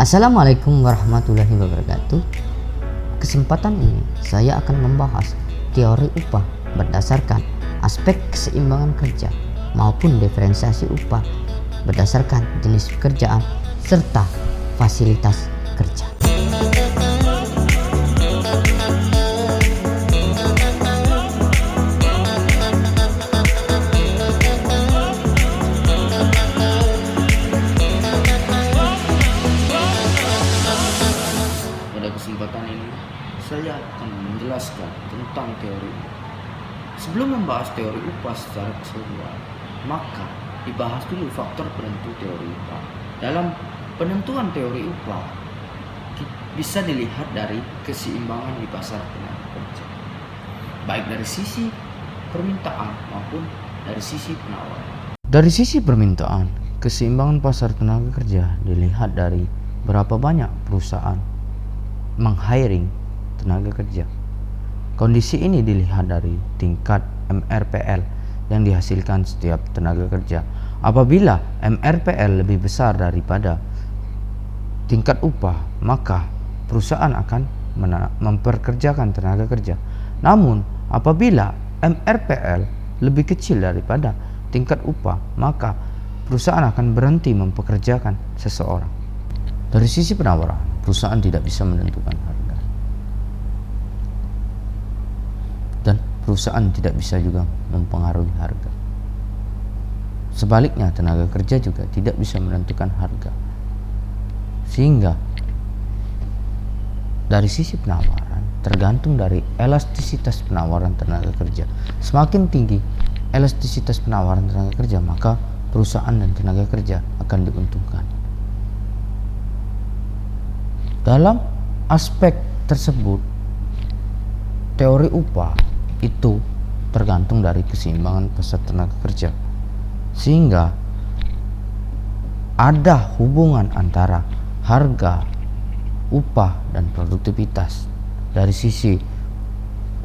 Assalamualaikum warahmatullahi wabarakatuh. Kesempatan ini saya akan membahas teori upah berdasarkan aspek keseimbangan kerja maupun diferensiasi upah berdasarkan jenis pekerjaan serta fasilitas kerja. Pada kesempatan ini, saya akan menjelaskan tentang teori upah. Sebelum membahas teori upah secara keseluruhan, maka dibahas dulu faktor penentu teori upah. Dalam penentuan teori upah, bisa dilihat dari keseimbangan di pasar tenaga kerja, baik dari sisi permintaan maupun dari sisi penawaran. Dari sisi permintaan, keseimbangan pasar tenaga kerja dilihat dari berapa banyak perusahaan meng-hiring tenaga kerja. Kondisi ini dilihat dari tingkat MRPL yang dihasilkan setiap tenaga kerja. Apabila MRPL lebih besar daripada tingkat upah, maka perusahaan akan memperkerjakan tenaga kerja. Namun, apabila MRPL lebih kecil daripada tingkat upah, maka perusahaan akan berhenti mempekerjakan seseorang. Dari sisi penawaran, perusahaan tidak bisa menentukan harga, dan perusahaan tidak bisa juga mempengaruhi harga. Sebaliknya, tenaga kerja juga tidak bisa menentukan harga. Sehingga dari sisi penawaran tergantung dari elastisitas penawaran tenaga kerja. Semakin tinggi elastisitas penawaran tenaga kerja, maka perusahaan dan tenaga kerja akan diuntungkan. Dalam aspek tersebut, teori upah itu tergantung dari keseimbangan pasar tenaga kerja, sehingga ada hubungan antara harga, upah, dan produktivitas. Dari sisi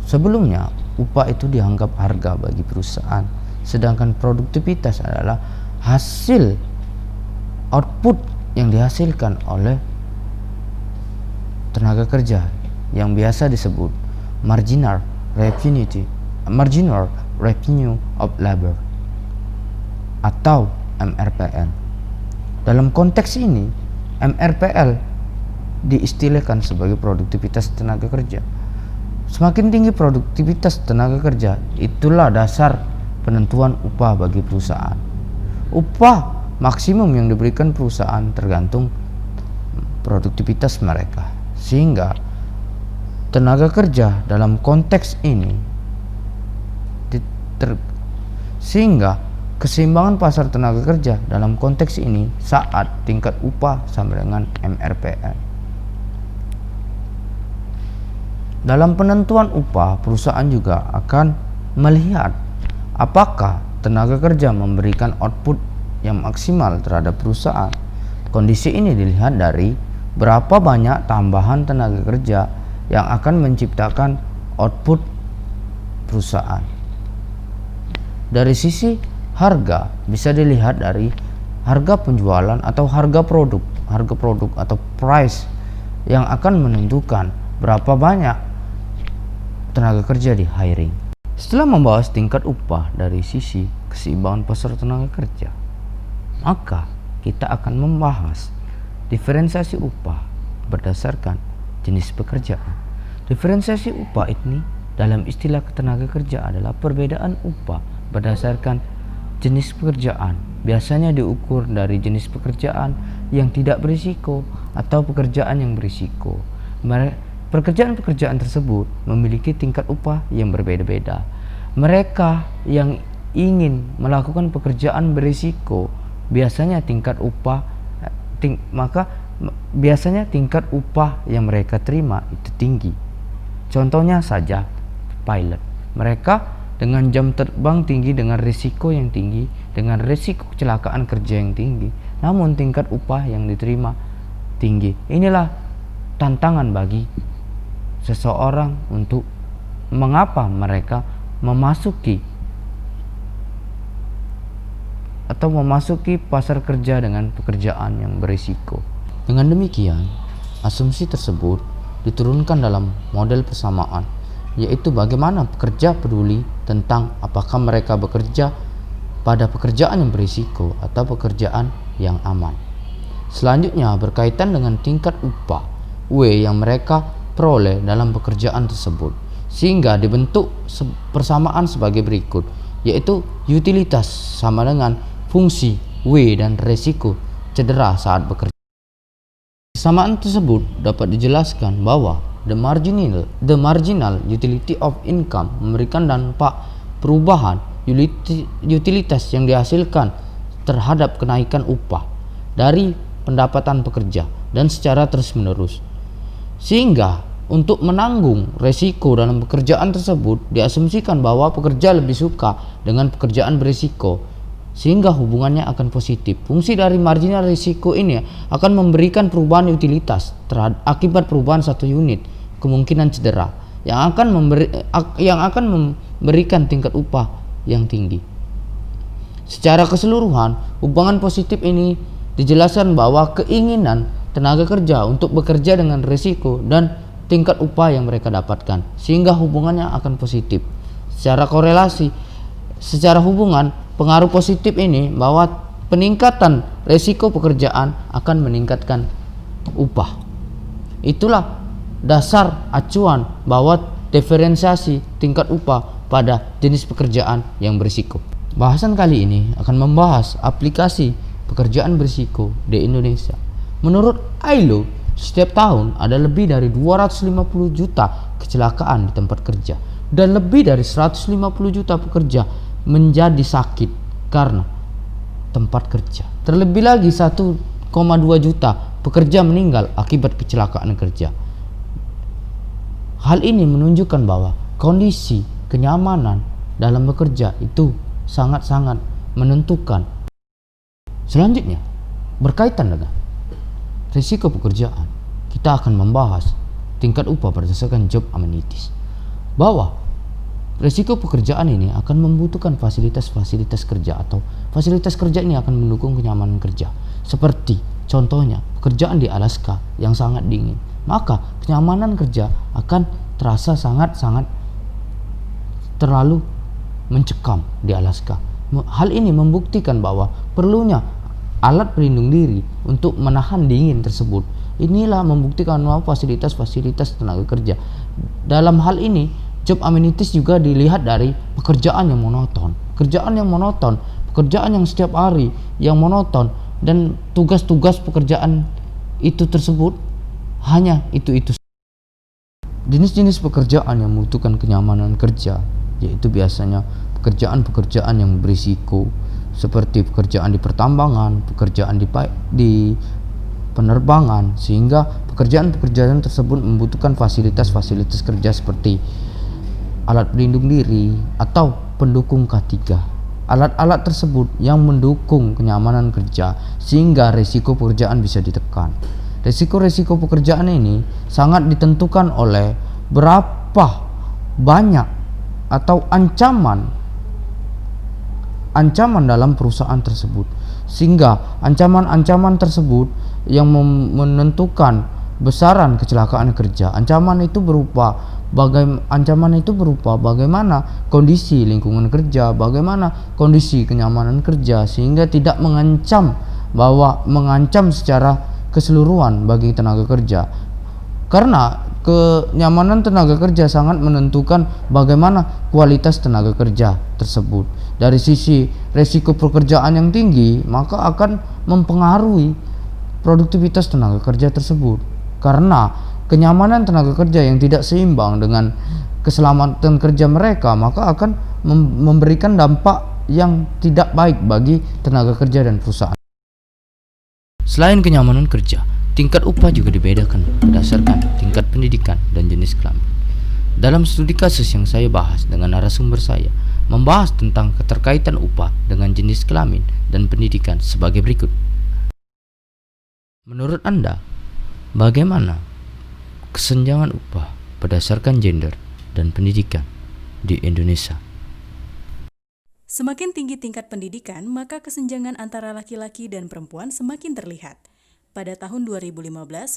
sebelumnya, upah itu dianggap harga bagi perusahaan, sedangkan produktivitas adalah hasil output yang dihasilkan oleh tenaga kerja yang biasa disebut marginal revenue of labor atau MRPL. Dalam konteks ini, MRPL diistilahkan sebagai produktivitas tenaga kerja. Semakin tinggi produktivitas tenaga kerja, itulah dasar penentuan upah bagi perusahaan. Upah maksimum yang diberikan perusahaan tergantung produktivitas mereka. Sehingga tenaga kerja dalam konteks ini sehingga keseimbangan pasar tenaga kerja dalam konteks ini saat tingkat upah sama dengan MRPL. Dalam penentuan upah, perusahaan juga akan melihat apakah tenaga kerja memberikan output yang maksimal terhadap perusahaan. Kondisi ini dilihat dari berapa banyak tambahan tenaga kerja yang akan menciptakan output perusahaan. Dari sisi harga, bisa dilihat dari harga penjualan atau harga produk atau price yang akan menentukan berapa banyak tenaga kerja di hiring. Setelah membahas tingkat upah dari sisi keseimbangan pasar tenaga kerja, maka kita akan membahas diferensiasi upah berdasarkan jenis pekerjaan. Diferensiasi upah ini dalam istilah ketenaga kerja adalah perbedaan upah berdasarkan jenis pekerjaan. Biasanya diukur dari jenis pekerjaan yang tidak berisiko atau pekerjaan yang berisiko. Pekerjaan-pekerjaan tersebut memiliki tingkat upah yang berbeda-beda. Mereka yang ingin melakukan pekerjaan berisiko biasanya tingkat upah yang mereka terima itu tinggi. Contohnya saja pilot. Mereka dengan jam terbang tinggi, dengan risiko yang tinggi, dengan risiko kecelakaan kerja yang tinggi, namun tingkat upah yang diterima tinggi. Inilah tantangan bagi seseorang untuk mengapa mereka memasuki pasar kerja dengan pekerjaan yang berisiko. Dengan demikian, asumsi tersebut diturunkan dalam model persamaan, yaitu bagaimana pekerja peduli tentang apakah mereka bekerja pada pekerjaan yang berisiko atau pekerjaan yang aman. Selanjutnya berkaitan dengan tingkat upah W yang mereka peroleh dalam pekerjaan tersebut, sehingga dibentuk persamaan sebagai berikut, yaitu utilitas sama dengan fungsi W dan resiko cedera saat bekerja. Persamaan tersebut dapat dijelaskan bahwa the marginal utility of income memberikan dampak perubahan utilitas yang dihasilkan terhadap kenaikan upah dari pendapatan pekerja dan secara terus-menerus. Sehingga untuk menanggung resiko dalam pekerjaan tersebut diasumsikan bahwa pekerja lebih suka dengan pekerjaan berisiko, sehingga hubungannya akan positif. Fungsi dari marginal risiko ini akan memberikan perubahan utilitas akibat perubahan satu unit kemungkinan cedera yang akan memberikan tingkat upah yang tinggi. Secara keseluruhan, hubungan positif ini dijelaskan bahwa keinginan tenaga kerja untuk bekerja dengan risiko dan tingkat upah yang mereka dapatkan, sehingga hubungannya akan positif. Secara hubungan, pengaruh positif ini bahwa peningkatan resiko pekerjaan akan meningkatkan upah. Itulah dasar acuan bahwa diferensiasi tingkat upah pada jenis pekerjaan yang berisiko. Bahasan kali ini akan membahas aplikasi pekerjaan berisiko di Indonesia. Menurut ILO, setiap tahun ada lebih dari 250 juta kecelakaan di tempat kerja dan lebih dari 150 juta pekerja menjadi sakit karena tempat kerja. Terlebih lagi 1,2 juta pekerja meninggal akibat kecelakaan kerja. Hal ini menunjukkan bahwa kondisi kenyamanan dalam bekerja itu sangat-sangat menentukan. Selanjutnya, berkaitan dengan risiko pekerjaan, kita akan membahas tingkat upah berdasarkan job amenities. Bahwa risiko pekerjaan ini akan membutuhkan fasilitas-fasilitas kerja atau fasilitas kerja ini akan mendukung kenyamanan kerja. Seperti contohnya pekerjaan di Alaska yang sangat dingin, maka kenyamanan kerja akan terasa sangat-sangat terlalu mencekam di Alaska. Hal ini membuktikan bahwa perlunya alat pelindung diri untuk menahan dingin tersebut. Inilah membuktikan bahwa fasilitas-fasilitas tenaga kerja. Dalam hal ini, job amenities juga dilihat dari pekerjaan yang monoton. Pekerjaan yang setiap hari yang monoton, dan tugas-tugas pekerjaan itu tersebut hanya itu. Jenis-jenis pekerjaan yang membutuhkan kenyamanan kerja yaitu biasanya pekerjaan-pekerjaan yang berisiko, seperti pekerjaan di pertambangan, pekerjaan di penerbangan, sehingga pekerjaan-pekerjaan tersebut membutuhkan fasilitas-fasilitas kerja seperti alat pelindung diri atau pendukung K3. Alat-alat tersebut yang mendukung kenyamanan kerja sehingga risiko pekerjaan bisa ditekan. Risiko-risiko pekerjaan ini sangat ditentukan oleh berapa banyak atau ancaman dalam perusahaan tersebut, sehingga ancaman-ancaman tersebut yang menentukan besaran kecelakaan kerja. Ancaman itu berupa bagaimana kondisi lingkungan kerja, bagaimana kondisi kenyamanan kerja, sehingga tidak mengancam secara keseluruhan bagi tenaga kerja. Karena kenyamanan tenaga kerja sangat menentukan bagaimana kualitas tenaga kerja tersebut. Dari sisi resiko pekerjaan yang tinggi, maka akan mempengaruhi produktivitas tenaga kerja tersebut. Karena kenyamanan tenaga kerja yang tidak seimbang dengan keselamatan kerja mereka, maka akan memberikan dampak yang tidak baik bagi tenaga kerja dan perusahaan. Selain kenyamanan kerja, tingkat upah juga dibedakan berdasarkan tingkat pendidikan dan jenis kelamin. Dalam studi kasus yang saya bahas dengan narasumber saya, membahas tentang keterkaitan upah dengan jenis kelamin dan pendidikan sebagai berikut. Menurut Anda, bagaimana kesenjangan upah berdasarkan gender dan pendidikan di Indonesia? Semakin tinggi tingkat pendidikan, maka kesenjangan antara laki-laki dan perempuan semakin terlihat. Pada tahun 2015,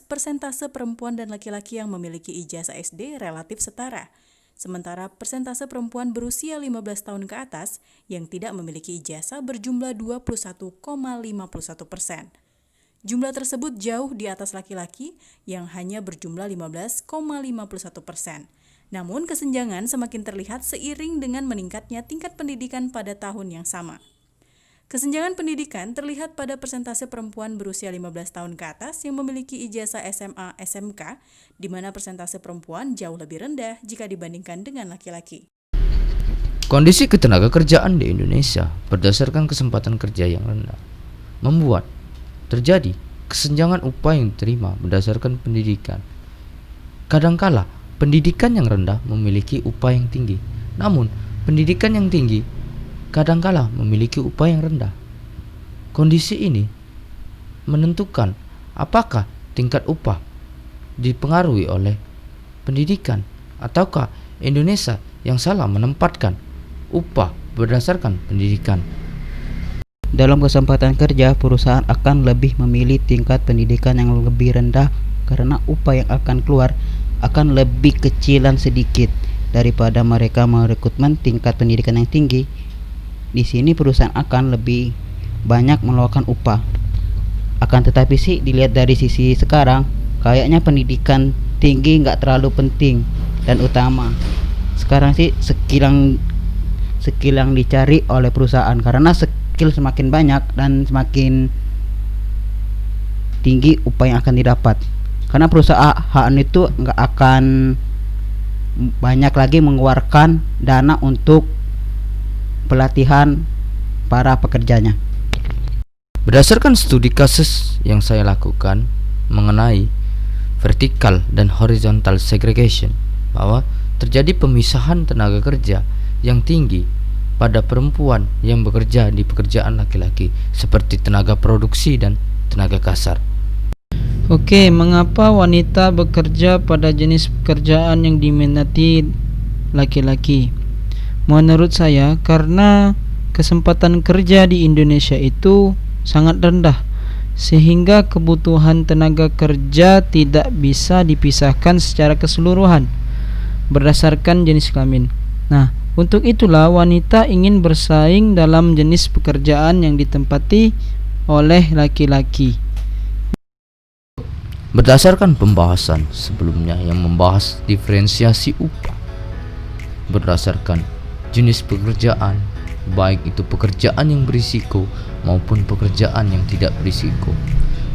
persentase perempuan dan laki-laki yang memiliki ijazah SD relatif setara. Sementara persentase perempuan berusia 15 tahun ke atas yang tidak memiliki ijazah berjumlah 21,51%. Jumlah tersebut jauh di atas laki-laki yang hanya berjumlah 15,51%. Namun kesenjangan semakin terlihat seiring dengan meningkatnya tingkat pendidikan pada tahun yang sama. Kesenjangan pendidikan terlihat pada persentase perempuan berusia 15 tahun ke atas yang memiliki ijazah SMA, SMK, di mana persentase perempuan jauh lebih rendah jika dibandingkan dengan laki-laki. Kondisi ketenagakerjaan di Indonesia berdasarkan kesempatan kerja yang rendah membuat terjadi kesenjangan upah yang diterima berdasarkan pendidikan. Kadangkala pendidikan yang rendah memiliki upah yang tinggi, namun pendidikan yang tinggi kadangkala memiliki upah yang rendah. Kondisi ini menentukan apakah tingkat upah dipengaruhi oleh pendidikan ataukah Indonesia yang salah menempatkan upah berdasarkan pendidikan. Dalam kesempatan kerja, perusahaan akan lebih memilih tingkat pendidikan yang lebih rendah karena upah yang akan keluar akan lebih kecilan sedikit daripada mereka merekrutmen tingkat pendidikan yang tinggi. Di sini perusahaan akan lebih banyak mengeluarkan upah. Akan tetapi sih dilihat dari sisi sekarang, kayaknya pendidikan tinggi nggak terlalu penting dan utama. Sekarang sih skill yang dicari oleh perusahaan karena skill semakin banyak dan semakin tinggi upah yang akan didapat. Karena perusahaan itu nggak akan banyak lagi mengeluarkan dana untuk pelatihan para pekerjanya. Berdasarkan studi kasus yang saya lakukan mengenai vertical dan horizontal segregation, bahwa terjadi pemisahan tenaga kerja yang tinggi pada perempuan yang bekerja di pekerjaan laki-laki seperti tenaga produksi dan tenaga kasar. Oke, mengapa wanita bekerja pada jenis pekerjaan yang diminati laki-laki? Menurut saya, karena kesempatan kerja di Indonesia itu sangat rendah, sehingga kebutuhan tenaga kerja tidak bisa dipisahkan secara keseluruhan berdasarkan jenis kelamin. Nah, untuk itulah wanita ingin bersaing dalam jenis pekerjaan yang ditempati oleh laki-laki. Berdasarkan pembahasan sebelumnya yang membahas diferensiasi upah berdasarkan jenis pekerjaan, baik itu pekerjaan yang berisiko maupun pekerjaan yang tidak berisiko,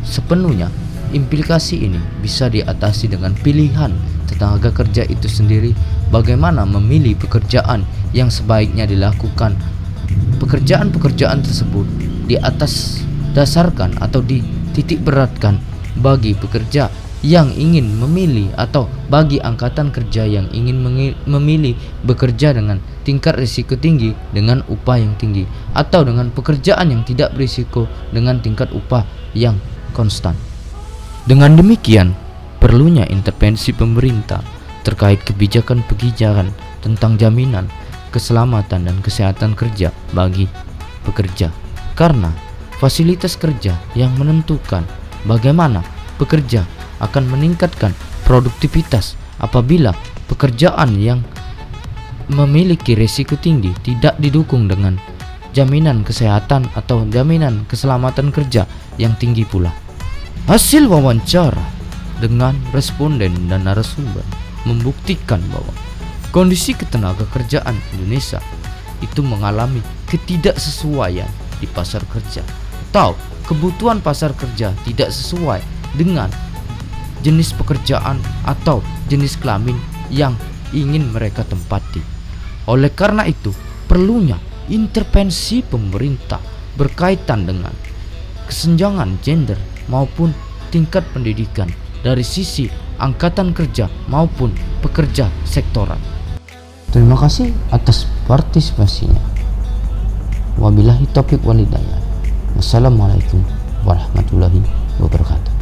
sepenuhnya implikasi ini bisa diatasi dengan pilihan tenaga kerja itu sendiri, bagaimana memilih pekerjaan yang sebaiknya dilakukan. Pekerjaan-pekerjaan tersebut di atas dasarkan atau dititik beratkan bagi pekerja yang ingin memilih atau bagi angkatan kerja yang ingin memilih bekerja dengan tingkat risiko tinggi dengan upah yang tinggi atau dengan pekerjaan yang tidak berisiko dengan tingkat upah yang konstan. Dengan demikian, perlunya intervensi pemerintah terkait kebijakan-kebijakan tentang jaminan keselamatan dan kesehatan kerja bagi pekerja, karena fasilitas kerja yang menentukan bagaimana pekerja akan meningkatkan produktivitas. Apabila pekerjaan yang memiliki risiko tinggi tidak didukung dengan jaminan kesehatan atau jaminan keselamatan kerja yang tinggi pula. Hasil wawancara dengan responden dan narasumber membuktikan bahwa kondisi ketenaga kerjaan Indonesia itu mengalami ketidaksesuaian di pasar kerja atau kebutuhan pasar kerja tidak sesuai dengan jenis pekerjaan atau jenis kelamin yang ingin mereka tempati. Oleh karena itu, perlunya intervensi pemerintah berkaitan dengan kesenjangan gender maupun tingkat pendidikan dari sisi angkatan kerja maupun pekerja sektoral. Terima kasih atas partisipasinya. Wabillahi taufiq wal hidayah. Wassalamualaikum warahmatullahi wabarakatuh.